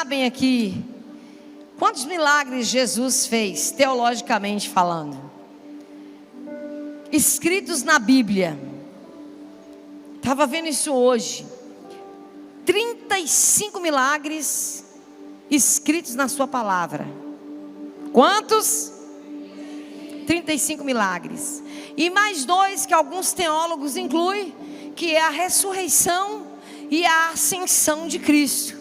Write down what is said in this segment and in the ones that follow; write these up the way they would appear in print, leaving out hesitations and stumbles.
sabem aqui quantos milagres Jesus fez, teologicamente falando, escritos na Bíblia? Estava vendo isso hoje. 35 milagres escritos na sua palavra. Quantos? 35 milagres. E mais 2 que alguns teólogos incluem, que é a ressurreição e a ascensão de Cristo.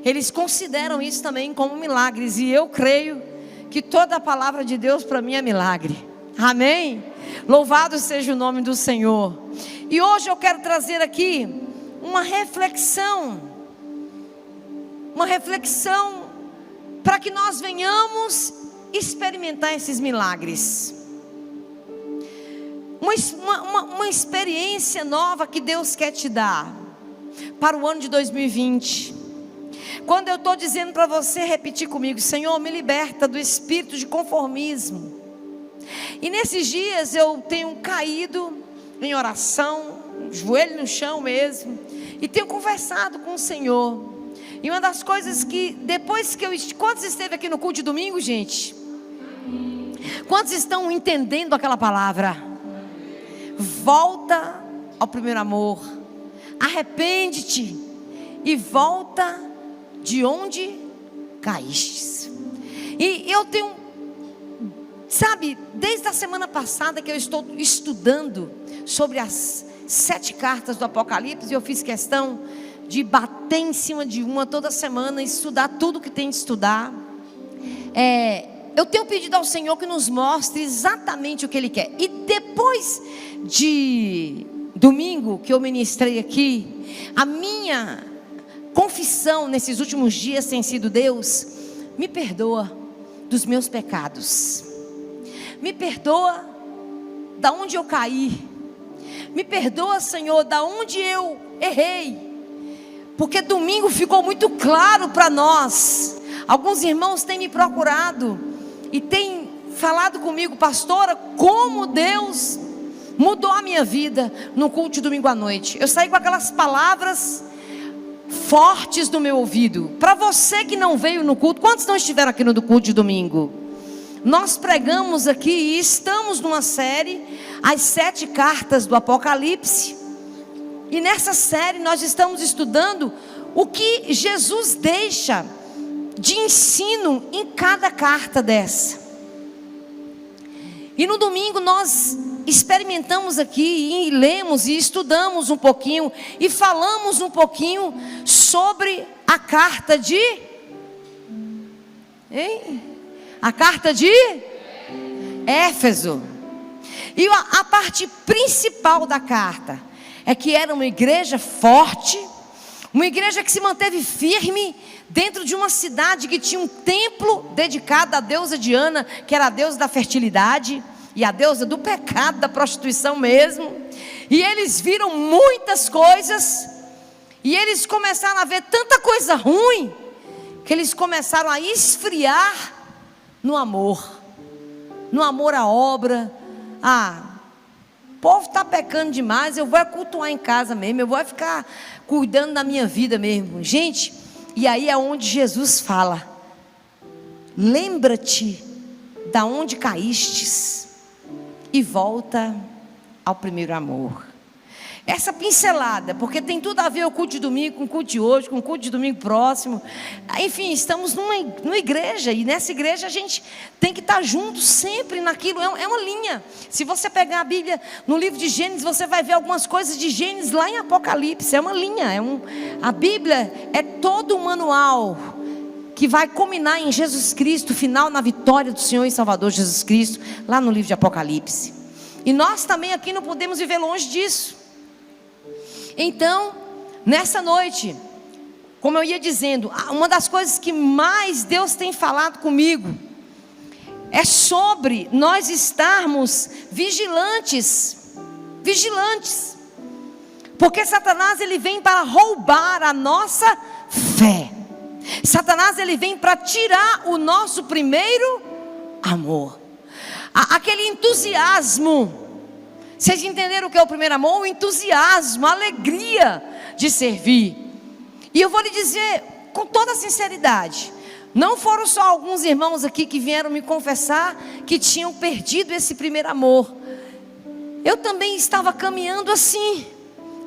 Eles consideram isso também como milagres. E eu creio que toda a palavra de Deus para mim é milagre. Amém? Louvado seja o nome do Senhor. E hoje eu quero trazer aqui uma reflexão para que nós venhamos experimentar esses milagres. Uma experiência nova que Deus quer te dar para o ano de 2020. Quando eu estou dizendo para você repetir comigo: Senhor, me liberta do espírito de conformismo. E nesses dias eu tenho caído em oração, joelho no chão mesmo, e tenho conversado com o Senhor. E uma das coisas que, depois que quantos esteve aqui no culto de domingo, gente? Quantos estão entendendo aquela palavra? Volta ao primeiro amor. Arrepende-te e volta de onde caíste. E eu tenho, sabe, desde a semana passada que eu estou estudando sobre as 7 cartas do Apocalipse, e eu fiz questão de bater em cima de uma toda semana, estudar tudo que tem de estudar. Eu tenho pedido ao Senhor que nos mostre exatamente o que Ele quer. E depois de domingo que eu ministrei aqui, a minha confissão nesses últimos dias tem sido: Deus, me perdoa dos meus pecados, me perdoa da onde eu caí, me perdoa, Senhor, da onde eu errei. Porque domingo ficou muito claro para nós. Alguns irmãos têm me procurado e têm falado comigo: pastora, como Deus mudou a minha vida no culto de domingo à noite. Eu saí com aquelas palavras fortes no meu ouvido. Para você que não veio no culto, quantos não estiveram aqui no culto de domingo? Nós pregamos aqui e estamos numa série, as 7 cartas do Apocalipse. E nessa série nós estamos estudando o que Jesus deixa de ensino em cada carta dessa. E no domingo nós experimentamos aqui, e lemos e estudamos um pouquinho, e falamos um pouquinho sobre a carta de... A carta de Éfeso. E a parte principal da carta é que era uma igreja forte, uma igreja que se manteve firme dentro de uma cidade que tinha um templo dedicado à deusa Diana, que era a deusa da fertilidade e a deusa do pecado, da prostituição mesmo. E eles viram muitas coisas, e eles começaram a ver tanta coisa ruim, que eles começaram a esfriar no amor à obra. O povo está pecando demais, eu vou cultuar em casa mesmo, eu vou ficar cuidando da minha vida mesmo. Gente, e aí é onde Jesus fala: lembra-te da onde caístes e volta ao primeiro amor. Essa pincelada, porque tem tudo a ver com o culto de domingo, com o culto de hoje, com o culto de domingo próximo. Enfim, estamos numa igreja, e nessa igreja a gente tem que estar junto sempre naquilo. É uma linha. Se você pegar a Bíblia no livro de Gênesis, você vai ver algumas coisas de Gênesis lá em Apocalipse. É uma linha, a Bíblia é todo um manual que vai culminar em Jesus Cristo, final na vitória do Senhor e Salvador Jesus Cristo, lá no livro de Apocalipse. E nós também aqui não podemos viver longe disso. Então, nessa noite, como eu ia dizendo, uma das coisas que mais Deus tem falado comigo é sobre nós estarmos vigilantes. Porque Satanás, ele vem para roubar a nossa fé. Satanás, ele vem para tirar o nosso primeiro amor, aquele entusiasmo. Vocês entenderam o que é o primeiro amor? O entusiasmo, a alegria de servir. E eu vou lhe dizer, com toda sinceridade, não foram só alguns irmãos aqui que vieram me confessar que tinham perdido esse primeiro amor. Eu também estava caminhando assim,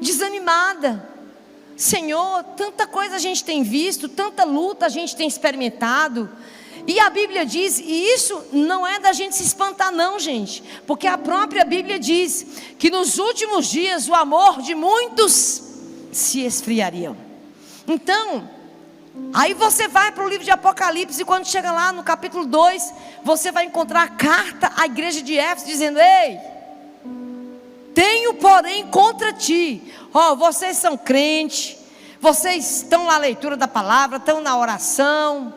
desanimada. Senhor, tanta coisa a gente tem visto, tanta luta a gente tem experimentado. E a Bíblia diz, e isso não é da gente se espantar não, gente, porque a própria Bíblia diz que nos últimos dias o amor de muitos se esfriaria. Então, aí você vai para o livro de Apocalipse, e quando chega lá no capítulo 2, você vai encontrar a carta à igreja de Éfeso dizendo: ei, tenho porém contra ti, vocês são crentes, vocês estão na leitura da palavra, estão na oração,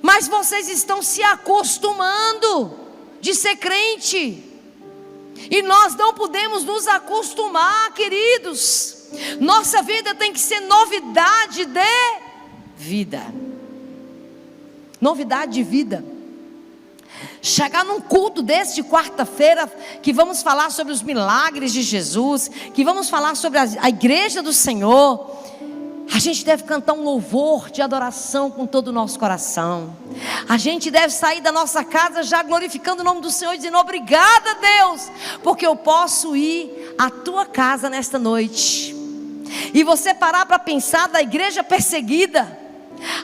mas vocês estão se acostumando de ser crente, e nós não podemos nos acostumar, queridos. Nossa vida tem que ser novidade de vida. Novidade de vida. Chegar num culto desse de quarta-feira, que vamos falar sobre os milagres de Jesus, que vamos falar sobre a igreja do Senhor, a gente deve cantar um louvor de adoração com todo o nosso coração. A gente deve sair da nossa casa já glorificando o nome do Senhor, dizendo: obrigada, Deus, porque eu posso ir à tua casa nesta noite. E você parar para pensar da igreja perseguida.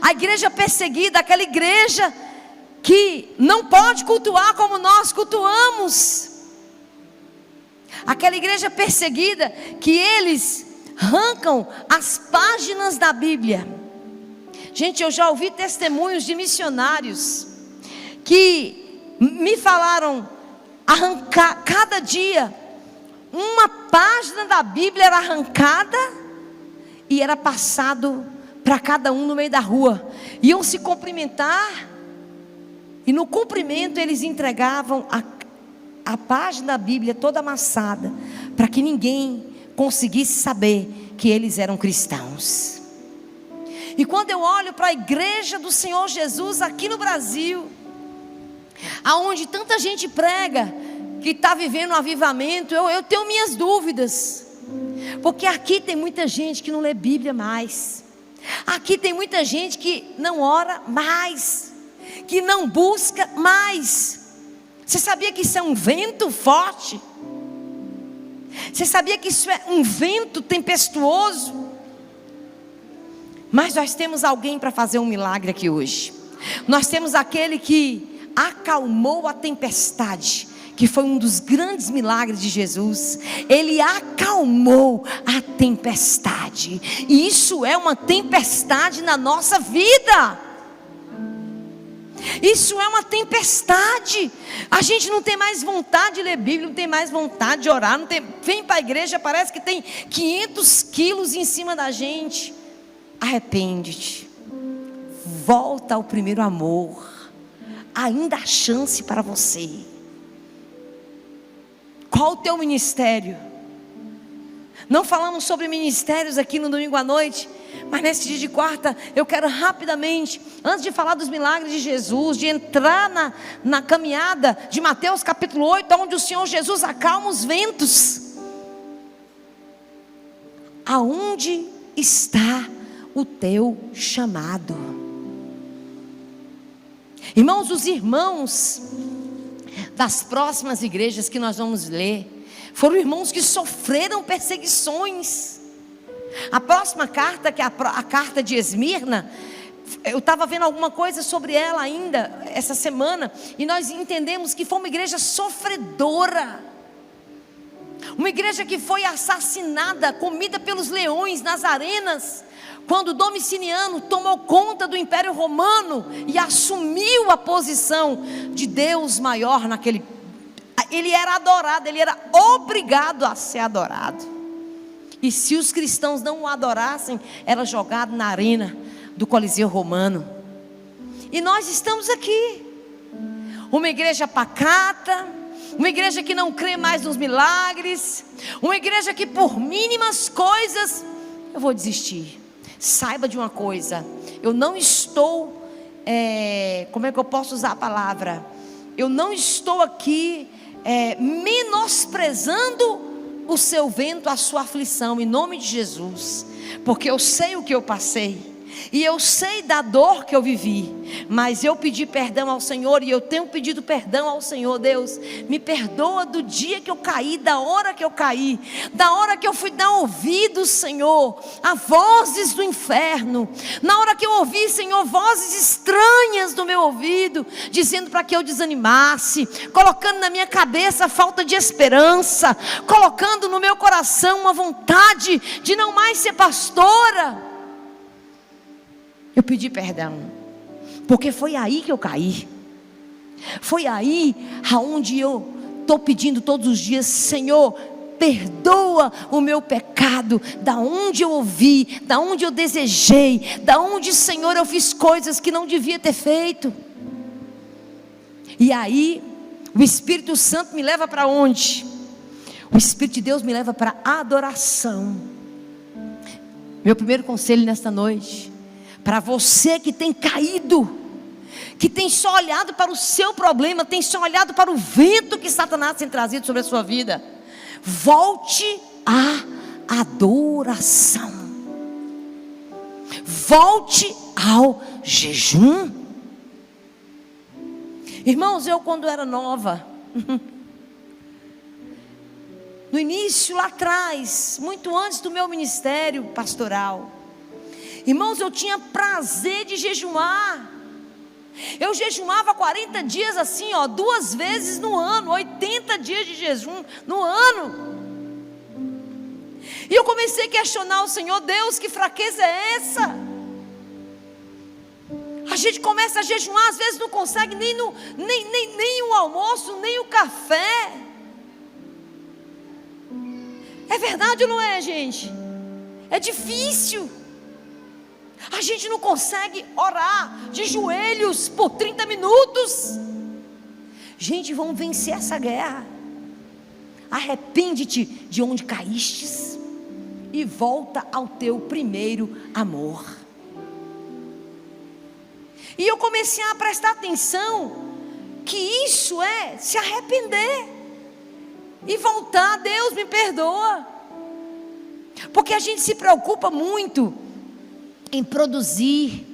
A igreja perseguida, aquela igreja que não pode cultuar como nós cultuamos. Aquela igreja perseguida que eles arrancam as páginas da Bíblia. Gente, eu já ouvi testemunhos de missionários que me falaram: arrancar cada dia uma página da Bíblia era arrancada e era passado para cada um no meio da rua. Iam se cumprimentar, e no cumprimento eles entregavam a página da Bíblia toda amassada, para que ninguém conseguisse saber que eles eram cristãos. E quando eu olho para a igreja do Senhor Jesus aqui no Brasil, aonde tanta gente prega que está vivendo um avivamento, eu tenho minhas dúvidas, porque aqui tem muita gente que não lê Bíblia mais, aqui tem muita gente que não ora mais, que não busca mais. Você sabia que isso é um vento forte? Você sabia que isso é um vento tempestuoso? Mas nós temos alguém para fazer um milagre aqui hoje. Nós temos aquele que acalmou a tempestade, que foi um dos grandes milagres de Jesus. Ele acalmou a tempestade, e isso é uma tempestade na nossa vida. Isso é uma tempestade. A gente não tem mais vontade de ler Bíblia, não tem mais vontade de orar, não tem, vem para a igreja, parece que tem 500 quilos em cima da gente. Arrepende-te, volta ao primeiro amor. Ainda há chance para você. Qual o teu ministério? Não falamos sobre ministérios aqui no domingo à noite, mas nesse dia de quarta eu quero rapidamente, antes de falar dos milagres de Jesus, de entrar na caminhada de Mateus capítulo 8, onde o Senhor Jesus acalma os ventos. Aonde está o teu chamado? Irmãos, os irmãos das próximas igrejas que nós vamos ler foram irmãos que sofreram perseguições. A próxima carta, que é a carta de Esmirna, eu estava vendo alguma coisa sobre ela ainda essa semana, e nós entendemos que foi uma igreja sofredora, uma igreja que foi assassinada, comida pelos leões nas arenas, quando Domiciano tomou conta do Império Romano e assumiu a posição de Deus maior naquele. Ele era adorado, ele era obrigado a ser adorado. E se os cristãos não o adorassem, era jogado na arena do Coliseu Romano. E nós estamos aqui, uma igreja pacata, uma igreja que não crê mais nos milagres, uma igreja que por mínimas coisas, eu vou desistir. Saiba de uma coisa, eu não estou, como é que eu posso usar a palavra? Eu não estou aqui menosprezando o seu vento, a sua aflição, em nome de Jesus, porque eu sei o que eu passei. E eu sei da dor que eu vivi, mas eu pedi perdão ao Senhor, e eu tenho pedido perdão ao Senhor. Deus, me perdoa do dia que eu caí, da hora que eu caí, da hora que eu fui dar ouvido, Senhor, a vozes do inferno, na hora que eu ouvi, Senhor, vozes estranhas no meu ouvido, dizendo para que eu desanimasse, colocando na minha cabeça a falta de esperança, colocando no meu coração uma vontade de não mais ser pastora. Eu pedi perdão, porque foi aí que eu caí. Foi aí aonde eu estou pedindo todos os dias: Senhor, perdoa o meu pecado, da onde eu ouvi, da onde eu desejei, da onde, Senhor, eu fiz coisas que não devia ter feito. E aí o Espírito Santo me leva para onde? O Espírito de Deus me leva para a adoração. Meu primeiro conselho nesta noite, para você que tem caído, que tem só olhado para o seu problema, tem só olhado para o vento que Satanás tem trazido sobre a sua vida: volte à adoração, volte ao jejum. Irmãos, eu quando era nova, no início lá atrás, muito antes do meu ministério pastoral, irmãos, eu tinha prazer de jejuar. Eu jejuava 40 dias assim, 2 vezes no ano, 80 dias de jejum no ano. E eu comecei a questionar o Senhor: Deus, que fraqueza é essa? A gente começa a jejuar, às vezes não consegue nem o almoço, nem o café. É verdade ou não é, gente? É difícil. A gente não consegue orar de joelhos por 30 minutos. Gente, vamos vencer essa guerra. Arrepende-te de onde caístes e volta ao teu primeiro amor. E eu comecei a prestar atenção que isso é se arrepender e voltar. Deus, me perdoa. Porque a gente se preocupa muito em produzir,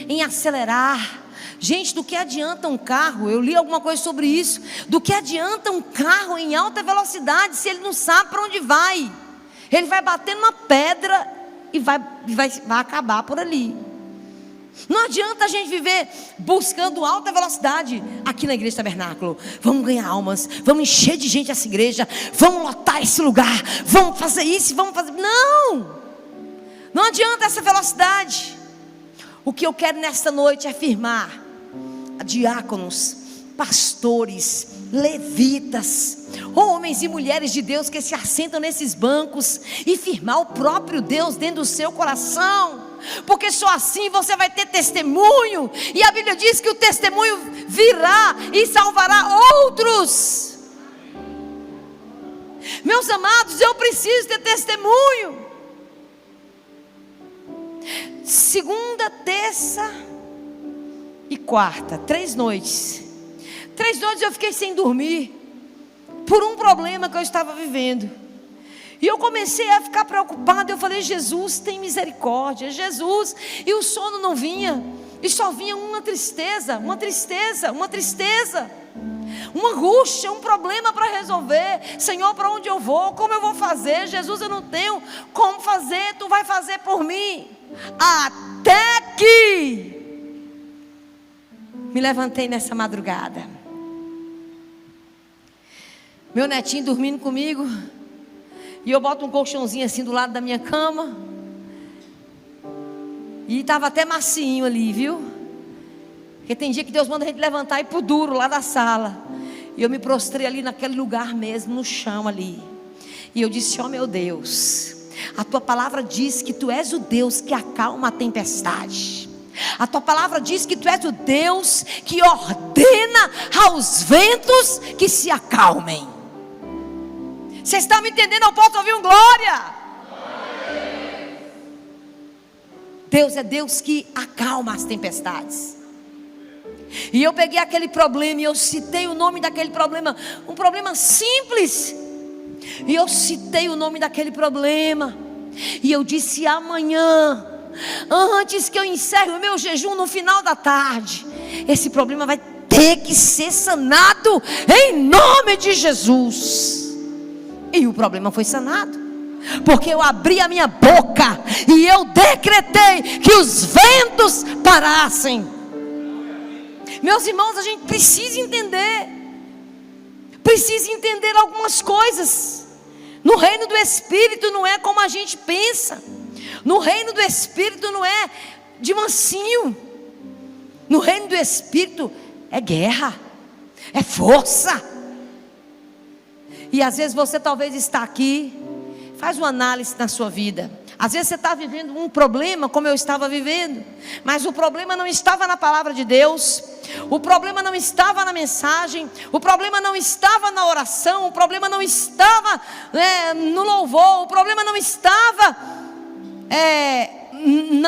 em acelerar. Gente, do que adianta um carro? Eu li alguma coisa sobre isso. Do que adianta um carro em alta velocidade se ele não sabe para onde vai? Ele vai bater numa pedra e vai acabar por ali. Não adianta a gente viver buscando alta velocidade aqui na Igreja Tabernáculo. Vamos ganhar almas, vamos encher de gente essa igreja, vamos lotar esse lugar, vamos fazer isso, vamos fazer... Não adianta essa velocidade. O que eu quero nesta noite é afirmar a diáconos, pastores, levitas, homens e mulheres de Deus que se assentam nesses bancos, e firmar o próprio Deus dentro do seu coração. Porque só assim você vai ter testemunho. E a Bíblia diz que o testemunho virá e salvará outros. Meus amados, eu preciso ter testemunho. Segunda, terça e quarta, 3 noites. 3 noites eu fiquei sem dormir por um problema que eu estava vivendo. E eu comecei a ficar preocupada. Eu falei: Jesus, tem misericórdia, Jesus. E o sono não vinha, e só vinha uma tristeza, uma angústia, um problema para resolver. Senhor, para onde eu vou? Como eu vou fazer? Jesus, eu não tenho como fazer, tu vai fazer por mim. Até que me levantei nessa madrugada, meu netinho dormindo comigo, e eu boto um colchãozinho assim do lado da minha cama, e estava até macinho ali, viu? Porque tem dia que Deus manda a gente levantar e ir pro duro lá da sala. E eu me prostrei ali naquele lugar mesmo, no chão ali. E eu disse: ó meu Deus, a tua palavra diz que tu és o Deus que acalma a tempestade. A tua palavra diz que tu és o Deus que ordena aos ventos que se acalmem. Você está me entendendo? Eu posso ouvir um glória? Deus é Deus que acalma as tempestades. E eu peguei aquele problema e eu citei o nome daquele problema, um problema simples. E eu citei o nome daquele problema, e eu disse: amanhã antes que eu encerre o meu jejum no final da tarde, esse problema vai ter que ser sanado em nome de Jesus. E o problema foi sanado, porque eu abri a minha boca e eu decretei que os ventos parassem. Meus irmãos, a gente precisa entender algumas coisas. No reino do Espírito não é como a gente pensa. No reino do Espírito não é de mansinho. No reino do Espírito é guerra, é força. E às vezes você talvez está aqui, faz uma análise na sua vida. Às vezes você está vivendo um problema como eu estava vivendo, mas o problema não estava na palavra de Deus, o problema não estava na mensagem, o problema não estava na oração, o problema não estava no louvor, o problema não estava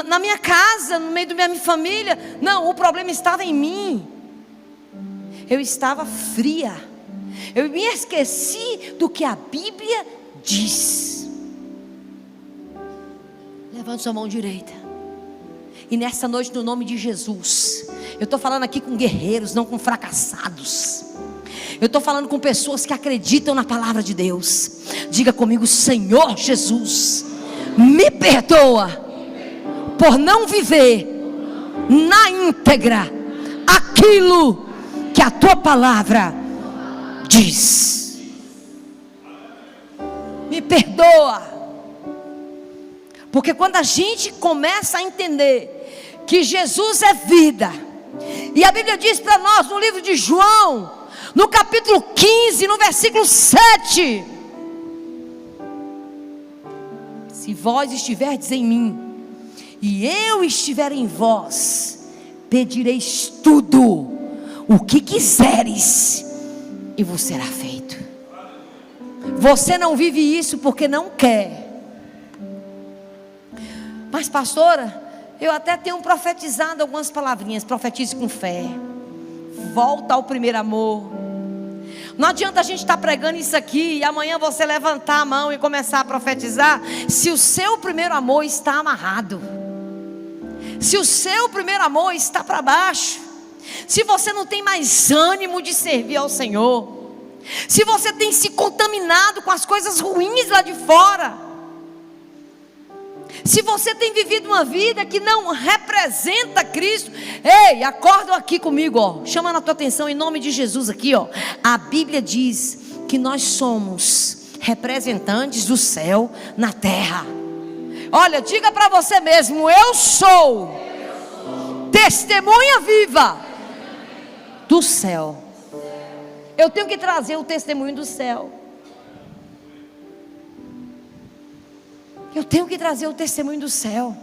na minha casa, no meio da minha família. Não, o problema estava em mim. Eu estava fria, eu me esqueci do que a Bíblia diz. Levante sua mão direita. E nessa noite, no nome de Jesus, eu estou falando aqui com guerreiros, não com fracassados. Eu estou falando com pessoas que acreditam na palavra de Deus. Diga comigo: Senhor Jesus, me perdoa por não viver na íntegra aquilo que a tua palavra diz. Me perdoa. Porque quando a gente começa a entender que Jesus é vida, e a Bíblia diz para nós no livro de João, no capítulo 15, no versículo 7: se vós estiverdes em mim, e eu estiver em vós, pedireis tudo o que quiseres, e vos será feito. Você não vive isso porque não quer. Mas pastora, eu até tenho profetizado algumas palavrinhas. Profetize com fé. Volta ao primeiro amor. Não adianta a gente estar pregando isso aqui e amanhã você levantar a mão e começar a profetizar, se o seu primeiro amor está amarrado, se o seu primeiro amor está para baixo, se você não tem mais ânimo de servir ao Senhor, se você tem se contaminado com as coisas ruins lá de fora, se você tem vivido uma vida que não representa Cristo, ei, acorda aqui comigo, ó, chamando a tua atenção em nome de Jesus aqui, ó. A Bíblia diz que nós somos representantes do céu na terra. Olha, diga para você mesmo: eu sou testemunha viva do céu. Eu tenho que trazer o testemunho do céu. Eu tenho que trazer o testemunho do céu.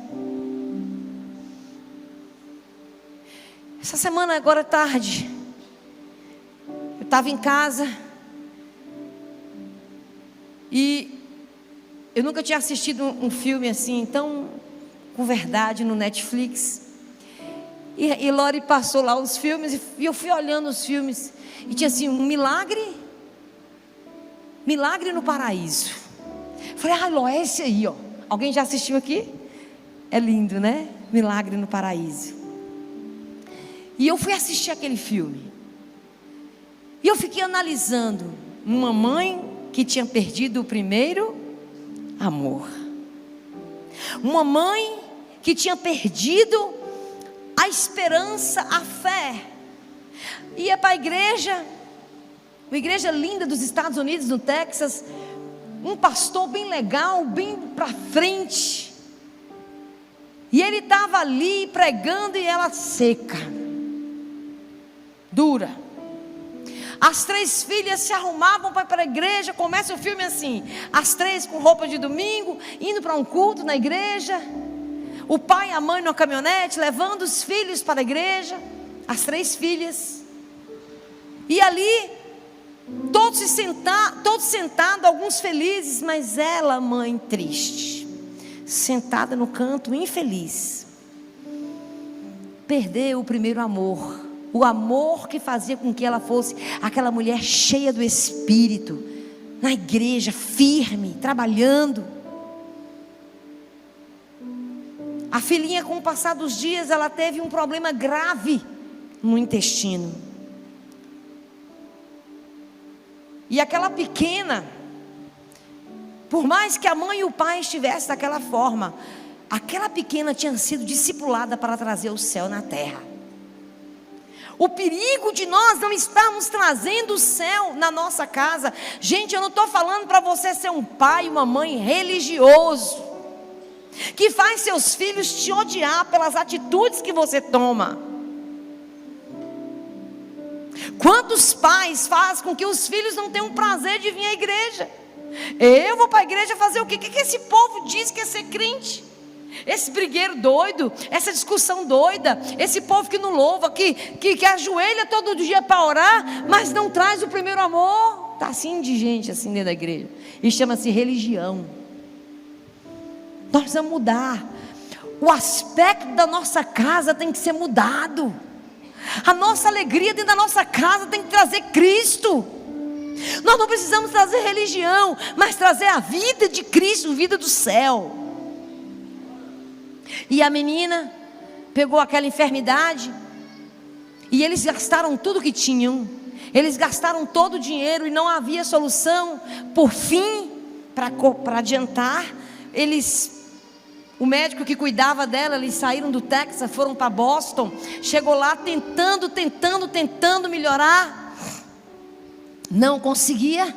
Essa semana, agora tarde, eu estava em casa e eu nunca tinha assistido um filme assim, tão com verdade, no Netflix. E Lori passou lá os filmes e eu fui olhando os filmes e tinha assim um milagre no paraíso. Falei: ah, Ló, é esse aí, ó. Alguém já assistiu aqui? É lindo, né? Milagre no Paraíso. E eu fui assistir aquele filme. E eu fiquei analisando uma mãe que tinha perdido o primeiro amor. Uma mãe que tinha perdido a esperança, a fé. Ia para a igreja, uma igreja linda dos Estados Unidos, no Texas. Um pastor bem legal, bem para frente. E ele estava ali pregando e ela seca, dura. As 3 filhas se arrumavam para ir para a igreja. Começa o filme assim: as 3 com roupa de domingo, indo para um culto na igreja. O pai e a mãe na caminhonete, levando os filhos para a igreja. As 3 filhas. E ali todos sentados, alguns felizes, mas ela, mãe, triste, sentada no canto, infeliz. Perdeu o primeiro amor, o amor que fazia com que ela fosse aquela mulher cheia do Espírito, na igreja, firme, trabalhando. A filhinha, com o passar dos dias, ela teve um problema grave no intestino. E aquela pequena, por mais que a mãe e o pai estivessem daquela forma, aquela pequena tinha sido discipulada para trazer o céu na terra. O perigo de nós não estarmos trazendo o céu na nossa casa. Gente, eu não estou falando para você ser um pai e uma mãe religioso, que faz seus filhos te odiar pelas atitudes que você toma. Quantos pais fazem com que os filhos não tenham prazer de vir à igreja? Eu vou para a igreja fazer o quê? O que esse povo diz que é ser crente? Esse brigueiro doido, essa discussão doida, esse povo que não louva, que ajoelha todo dia para orar, mas não traz o primeiro amor. Está assim de gente assim dentro da igreja. E chama-se religião. Nós precisamos mudar. O aspecto da nossa casa tem que ser mudado. A nossa alegria dentro da nossa casa tem que trazer Cristo. Nós não precisamos trazer religião, mas trazer a vida de Cristo, vida do céu. E a menina pegou aquela enfermidade, e eles gastaram tudo que tinham. Eles gastaram todo o dinheiro e não havia solução. Por fim, para adiantar, o médico que cuidava dela, eles saíram do Texas, foram para Boston. Chegou lá tentando melhorar. Não conseguia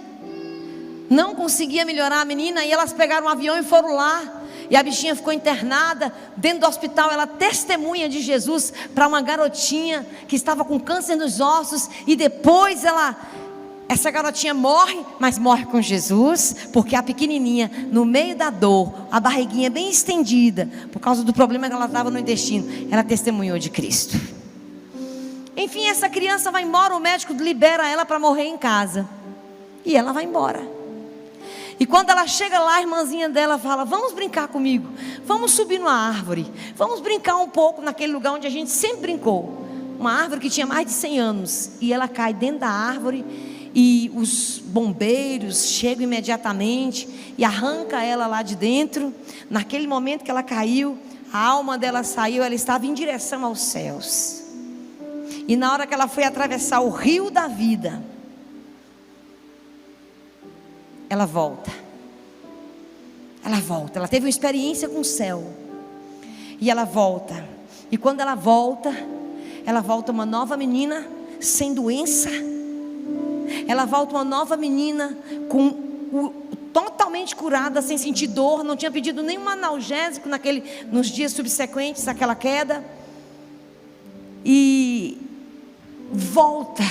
melhorar a menina. E elas pegaram um avião e foram lá. E a bichinha ficou internada dentro do hospital. Ela testemunha de Jesus para uma garotinha que estava com câncer nos ossos. E depois essa garotinha morre, mas morre com Jesus, porque a pequenininha, no meio da dor, a barriguinha bem estendida, por causa do problema que ela estava no intestino, ela testemunhou de Cristo. Enfim, essa criança vai embora, o médico libera ela para morrer em casa. E ela vai embora. E quando ela chega lá, a irmãzinha dela fala: vamos brincar comigo, vamos subir numa árvore, vamos brincar um pouco naquele lugar onde a gente sempre brincou. Uma árvore que tinha mais de 100 anos. E ela cai dentro da árvore, e os bombeiros chegam imediatamente e arranca ela lá de dentro. Naquele momento que ela caiu, a alma dela saiu, ela estava em direção aos céus. E na hora que ela foi atravessar o rio da vida, ela volta. Ela teve uma experiência com o céu. E ela volta. E quando ela volta uma nova menina, sem doença. Ela volta uma nova menina totalmente curada, sem sentir dor. Não tinha pedido nenhum analgésico nos dias subsequentes àquela queda. E volta.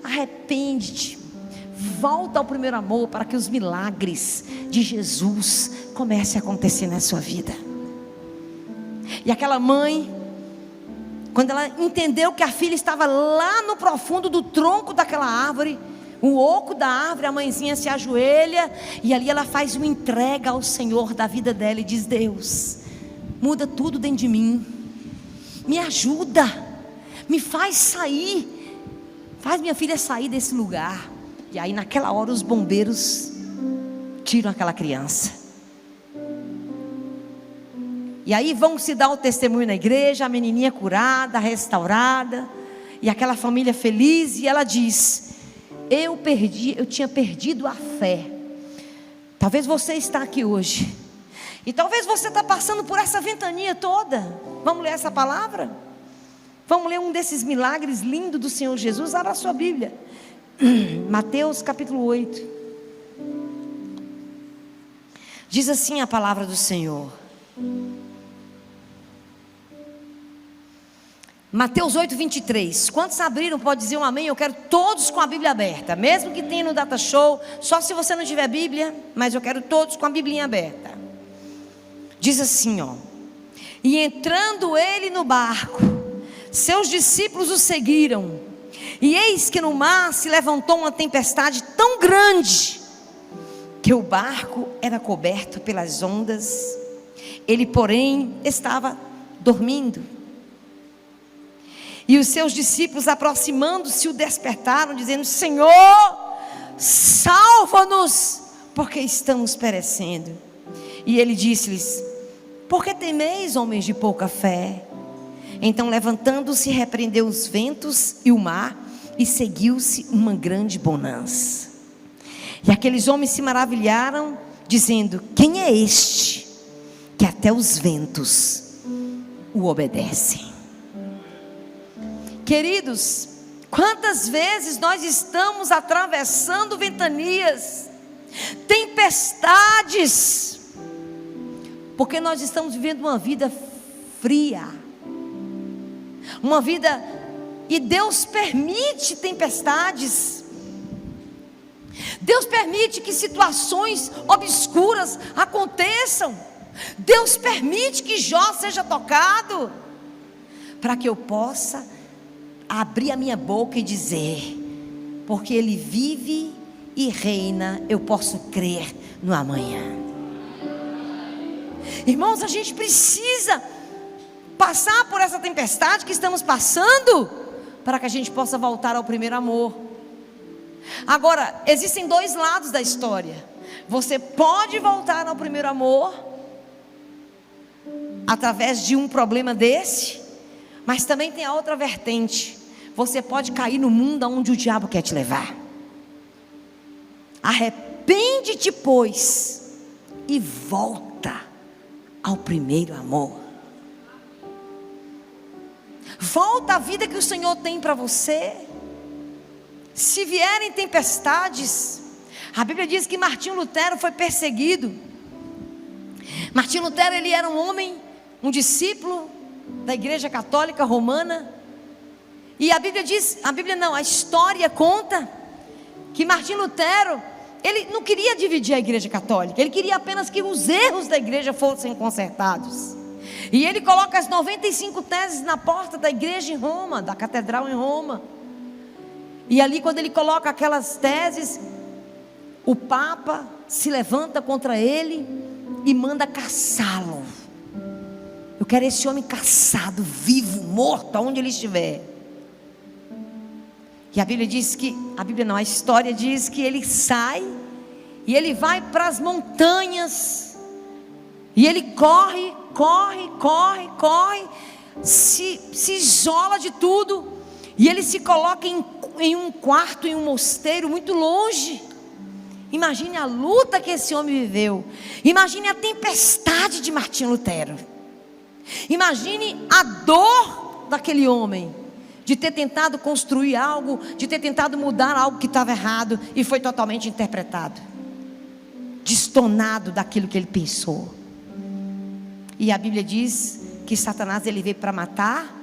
Arrepende-te. Volta ao primeiro amor, para que os milagres de Jesus comecem a acontecer na sua vida. E aquela mãe, quando ela entendeu que a filha estava lá no profundo do tronco daquela árvore, o oco da árvore, a mãezinha se ajoelha, e ali ela faz uma entrega ao Senhor da vida dela, e diz: Deus, muda tudo dentro de mim, me ajuda, me faz sair, faz minha filha sair desse lugar. E aí naquela hora os bombeiros tiram aquela criança. E aí vão se dar o testemunho na igreja, a menininha curada, restaurada, e aquela família feliz. E ela diz: eu tinha perdido a fé. Talvez você está aqui hoje, e talvez você está passando por essa ventania toda. Vamos ler essa palavra? Vamos ler um desses milagres lindos do Senhor Jesus. Abra a sua Bíblia, Mateus capítulo 8. Diz assim a palavra do Senhor. Mateus 8, 23. Quantos abriram? Pode dizer um amém. Eu quero todos com a Bíblia aberta, mesmo que tenha no Data Show, só se você não tiver Bíblia, mas eu quero todos com a Biblinha aberta. Diz assim, ó: e entrando ele no barco, seus discípulos o seguiram. E eis que no mar se levantou uma tempestade tão grande, que o barco era coberto pelas ondas. Ele, porém, estava dormindo. E os seus discípulos, aproximando-se, o despertaram, dizendo: Senhor, salva-nos, porque estamos perecendo. E ele disse-lhes: Por que temeis, homens de pouca fé? Então, levantando-se, repreendeu os ventos e o mar, e seguiu-se uma grande bonança. E aqueles homens se maravilharam, dizendo: quem é este, que até os ventos o obedecem? Queridos, quantas vezes nós estamos atravessando ventanias, tempestades, porque nós estamos vivendo uma vida fria, uma vida, e Deus permite tempestades, Deus permite que situações obscuras aconteçam, Deus permite que Jó seja tocado, para que eu possa abrir a minha boca e dizer: porque Ele vive e reina, eu posso crer no amanhã. Irmãos, a gente precisa passar por essa tempestade que estamos passando, para que a gente possa voltar ao primeiro amor. Agora, existem dois lados da história. Você pode voltar ao primeiro amor através de um problema desse, mas também tem a outra vertente. Você pode cair no mundo aonde o diabo quer te levar. Arrepende-te, pois, e volta ao primeiro amor. Volta à vida que o Senhor tem para você. Se vierem tempestades, a Bíblia diz que Martinho Lutero foi perseguido. Martinho Lutero, ele era um homem, um discípulo da Igreja Católica Romana. E a história conta que Martinho Lutero, ele não queria dividir a Igreja Católica, ele queria apenas que os erros da igreja fossem consertados. E ele coloca as 95 teses na porta da igreja em Roma, da catedral em Roma. E ali, quando ele coloca aquelas teses, o Papa se levanta contra ele e manda caçá-lo. Eu quero esse homem caçado, vivo, morto, aonde ele estiver. E a história diz que ele sai e ele vai para as montanhas. E ele corre, se isola de tudo. E ele se coloca em um quarto, em um mosteiro muito longe. Imagine a luta que esse homem viveu. Imagine a tempestade de Martinho Lutero. Imagine a dor daquele homem, de ter tentado construir algo, de ter tentado mudar algo que estava errado, e foi totalmente interpretado, destonado daquilo que ele pensou. E a Bíblia diz que Satanás, ele veio para matar,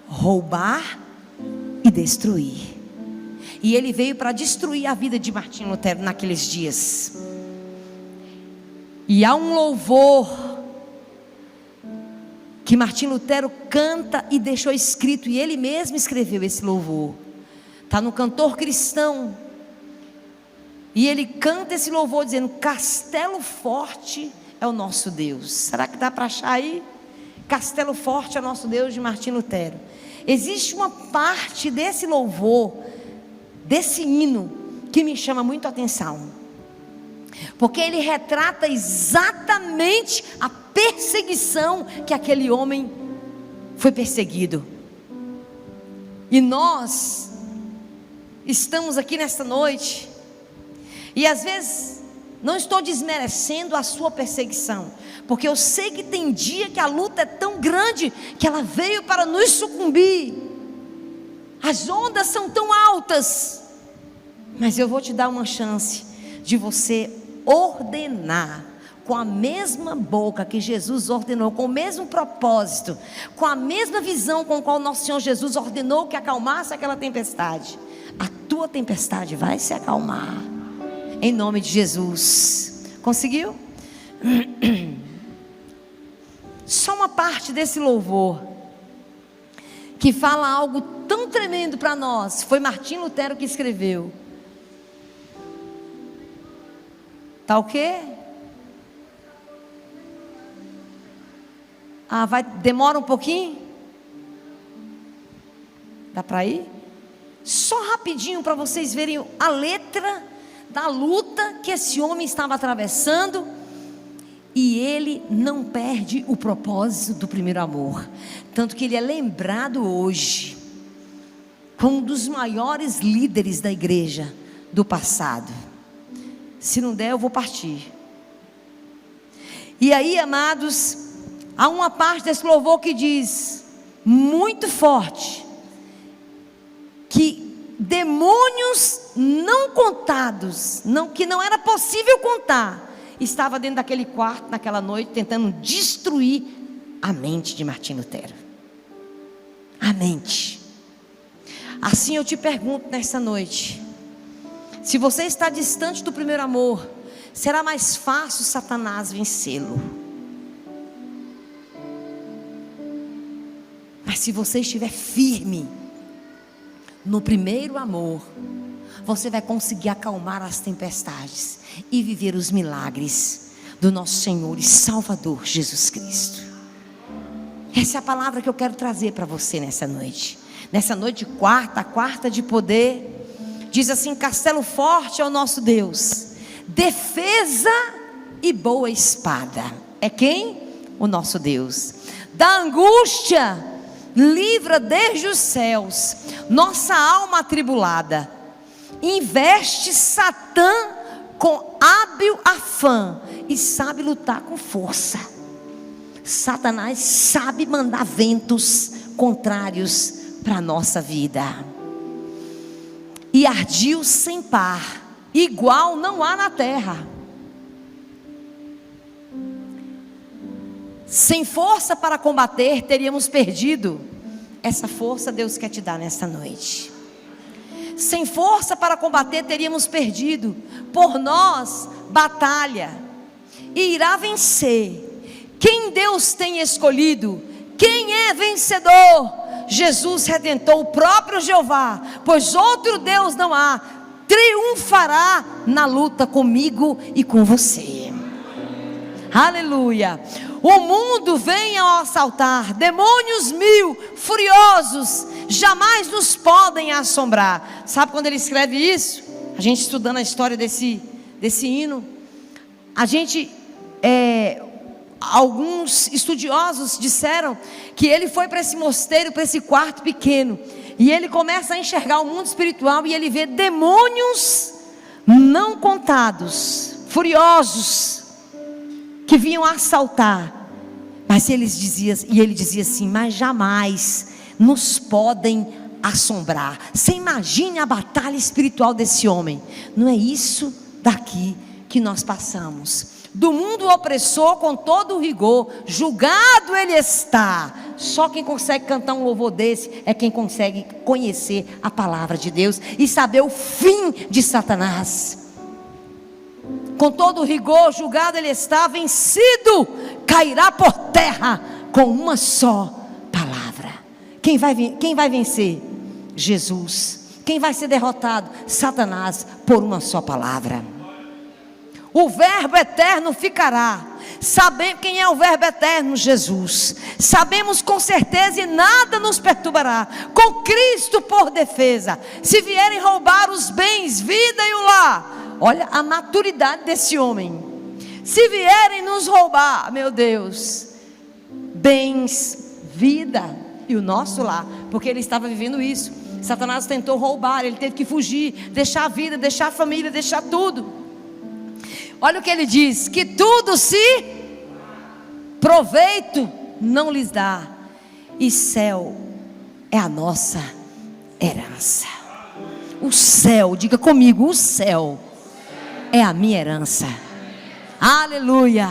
roubar e destruir. E ele veio para destruir a vida de Martinho Lutero naqueles dias. E há um louvor que Martinho Lutero canta e deixou escrito, e ele mesmo escreveu esse louvor. Está no Cantor Cristão. E ele canta esse louvor dizendo: Castelo Forte é o nosso Deus. Será que dá para achar aí? Castelo Forte é o nosso Deus, de Martinho Lutero. Existe uma parte desse louvor, desse hino, que me chama muito a atenção, porque ele retrata exatamente a perseguição que aquele homem foi perseguido. E nós estamos aqui nesta noite, e às vezes não estou desmerecendo a sua perseguição, porque eu sei que tem dia que a luta é tão grande que ela veio para nos sucumbir. As ondas são tão altas, mas eu vou te dar uma chance de você ordenar com a mesma boca que Jesus ordenou, com o mesmo propósito, com a mesma visão com a qual nosso Senhor Jesus ordenou que acalmasse aquela tempestade. A tua tempestade vai se acalmar, em nome de Jesus. Conseguiu? Só uma parte desse louvor que fala algo tão tremendo para nós, foi Martinho Lutero que escreveu. Tá o quê? Demora um pouquinho? Dá para ir? Só rapidinho para vocês verem a letra da luta que esse homem estava atravessando. E ele não perde o propósito do primeiro amor. Tanto que ele é lembrado hoje como um dos maiores líderes da igreja do passado. Se não der, eu vou partir. E aí, amados, há uma parte desse louvor que diz, muito forte, que demônios não contados, que não era possível contar, estava dentro daquele quarto, naquela noite, tentando destruir a mente de Martim Lutero. A mente. Assim eu te pergunto nessa noite, se você está distante do primeiro amor, será mais fácil Satanás vencê-lo. Mas se você estiver firme no primeiro amor, você vai conseguir acalmar as tempestades e viver os milagres do nosso Senhor e Salvador Jesus Cristo. Essa é a palavra que eu quero trazer para você nessa noite. Nessa noite de quarta de poder, diz assim: castelo forte é o nosso Deus, defesa e boa espada. É quem? O nosso Deus. Da angústia livra desde os céus nossa alma atribulada. Investe Satã com hábil afã e sabe lutar com força. Satanás sabe mandar ventos contrários para a nossa vida. E ardil sem par, igual não há na terra. Sem força para combater, teríamos perdido. Essa força Deus quer te dar nesta noite. Sem força para combater, teríamos perdido. Por nós, batalha, e irá vencer. Quem Deus tem escolhido, quem é vencedor? Jesus Redentor, o próprio Jeová, pois outro Deus não há, triunfará na luta comigo e com você. Aleluia. O mundo vem ao assaltar, demônios mil, furiosos, jamais nos podem assombrar. Sabe quando ele escreve isso? A gente estudando a história desse hino, alguns estudiosos disseram que ele foi para esse mosteiro, para esse quarto pequeno, e ele começa a enxergar o mundo espiritual, e ele vê demônios não contados, furiosos, que vinham assaltar. Mas ele dizia assim: mas jamais nos podem assombrar. Você imagine a batalha espiritual desse homem. Não é isso daqui que nós passamos. Do mundo opressor com todo o rigor, julgado ele está. Só quem consegue cantar um louvor desse é quem consegue conhecer a palavra de Deus e saber o fim de Satanás. Com todo o rigor, julgado ele está, vencido, cairá por terra com uma só palavra. Quem vai vencer? Jesus. Quem vai ser derrotado? Satanás, por uma só palavra. O verbo eterno ficará. Sabemos quem é o verbo eterno? Jesus. Sabemos com certeza e nada nos perturbará. Com Cristo por defesa. Se vierem roubar os bens, vida e o lar. Olha a maturidade desse homem. Se vierem nos roubar, meu Deus, bens, vida e o nosso lar, porque ele estava vivendo isso. Satanás tentou roubar, ele teve que fugir, deixar a vida, deixar a família, deixar tudo. Olha o que ele diz: que tudo se proveito não lhes dá, e céu é a nossa herança. O céu, diga comigo, o céu é a minha herança. Aleluia.